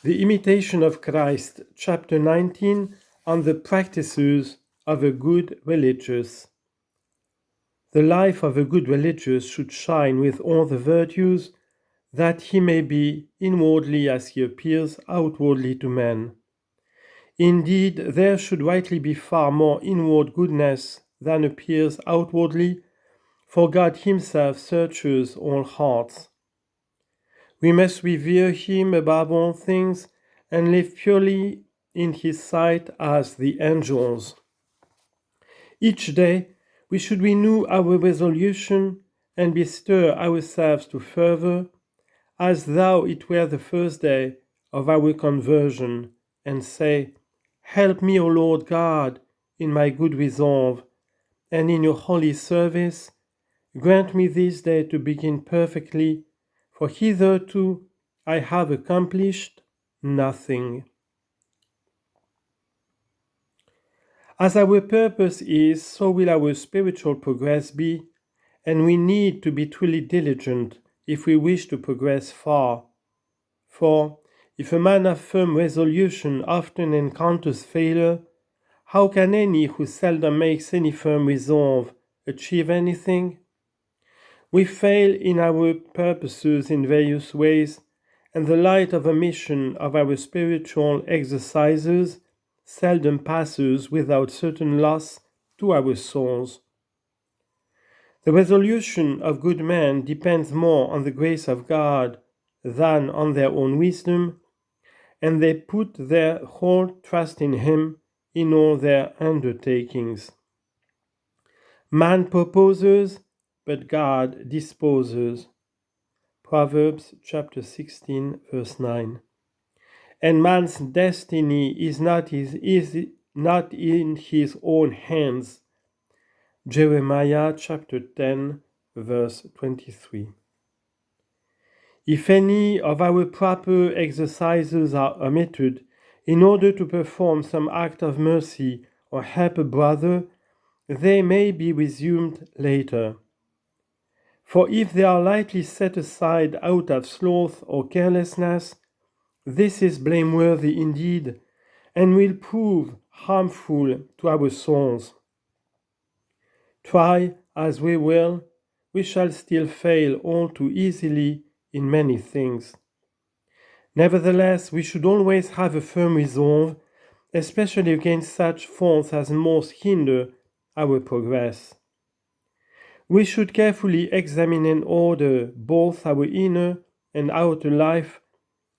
The Imitation of Christ, chapter 19, on the practices of a good religious. The life of a good religious should shine with all the virtues, that he may be inwardly as he appears outwardly to men. Indeed, there should rightly be far more inward goodness than appears outwardly, for God himself searches all hearts. We must revere him above all things and live purely in his sight as the angels. Each day we should renew our resolution and bestir ourselves to fervor, as though it were the first day of our conversion, and say, "Help me, O Lord God, in my good resolve, and in your holy service, grant me this day to begin perfectly, for hitherto I have accomplished nothing." As our purpose is, so will our spiritual progress be, and we need to be truly diligent if we wish to progress far. For if a man of firm resolution often encounters failure, how can any who seldom makes any firm resolve achieve anything? We fail in our purposes in various ways, and the light of a mission of our spiritual exercises seldom passes without certain loss to our souls. The resolution of good men depends more on the grace of God than on their own wisdom, and they put their whole trust in him in all their undertakings. Man proposes, but God disposes. Proverbs chapter 16, verse 9. And man's destiny is not in his own hands. Jeremiah chapter 10, verse 23. If any of our proper exercises are omitted in order to perform some act of mercy or help a brother, they may be resumed later. For if they are lightly set aside out of sloth or carelessness, this is blameworthy indeed, and will prove harmful to our souls. Try as we will, we shall still fail all too easily in many things. Nevertheless, we should always have a firm resolve, especially against such faults as most hinder our progress. We should carefully examine and order both our inner and outer life,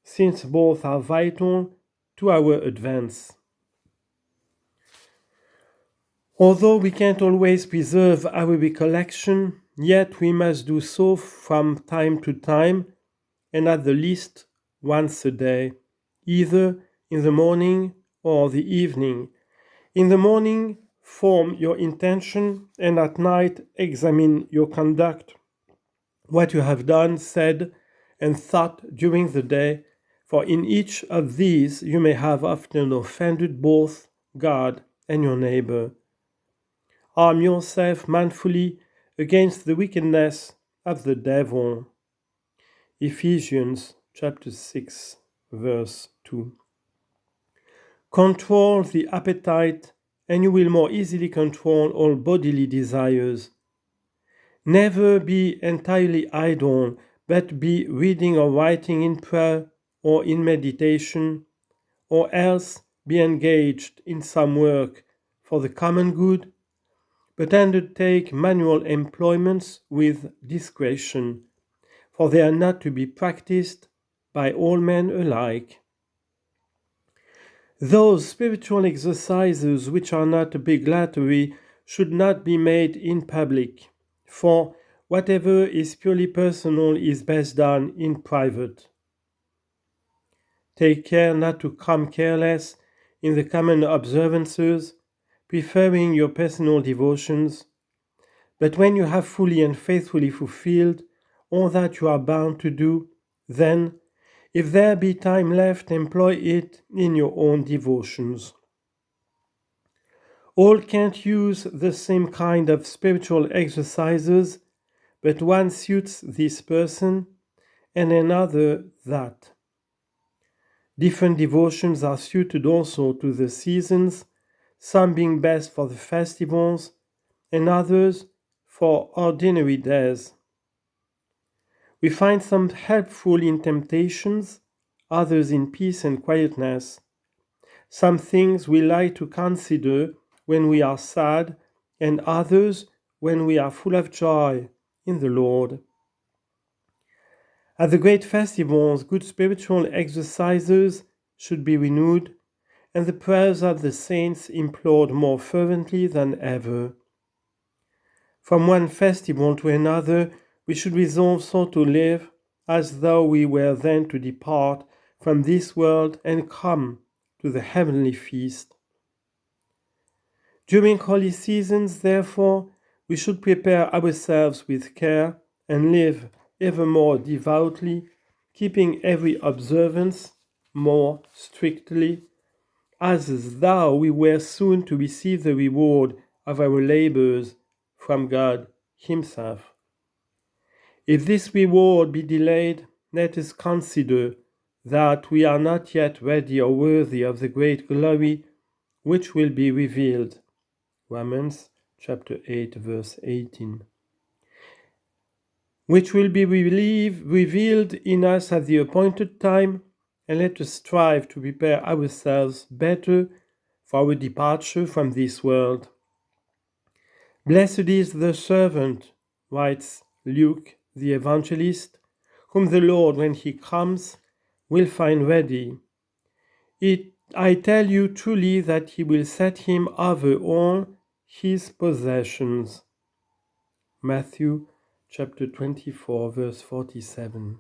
since both are vital to our advance. Although we can't always preserve our recollection, yet we must do so from time to time, and at the least once a day, either in the morning or the evening. In the morning, form your intention, and at night, examine your conduct, what you have done, said, and thought during the day, for in each of these you may have often offended both God and your neighbor. Arm yourself manfully against the wickedness of the devil. Ephesians chapter 6, verse 2. Control the appetite, and you will more easily control all bodily desires. Never be entirely idle, but be reading or writing in prayer or in meditation, or else be engaged in some work for the common good, but undertake manual employments with discretion, for they are not to be practiced by all men alike. Those spiritual exercises which are not obligatory should not be made in public, for whatever is purely personal is best done in private. Take care not to come careless in the common observances, preferring your personal devotions, but when you have fully and faithfully fulfilled all that you are bound to do, then, if there be time left, employ it in your own devotions. All can't use the same kind of spiritual exercises, but one suits this person and another that. Different devotions are suited also to the seasons, some being best for the festivals and others for ordinary days. We find some helpful in temptations, others in peace and quietness. Some things we like to consider when we are sad, and others when we are full of joy in the Lord. At the great festivals, good spiritual exercises should be renewed, and the prayers of the saints implored more fervently than ever. From one festival to another, we should resolve so to live as though we were then to depart from this world and come to the heavenly feast. During holy seasons, therefore, we should prepare ourselves with care and live ever more devoutly, keeping every observance more strictly, as though we were soon to receive the reward of our labors from God Himself. If this reward be delayed, let us consider that we are not yet ready or worthy of the great glory which will be revealed. Romans chapter 8, verse 18. Which will be revealed in us at the appointed time, and let us strive to prepare ourselves better for our departure from this world. Blessed is the servant, writes Luke the evangelist, whom the Lord, when he comes, will find ready. I tell you truly that he will set him over all his possessions. Matthew chapter 24, verse 47.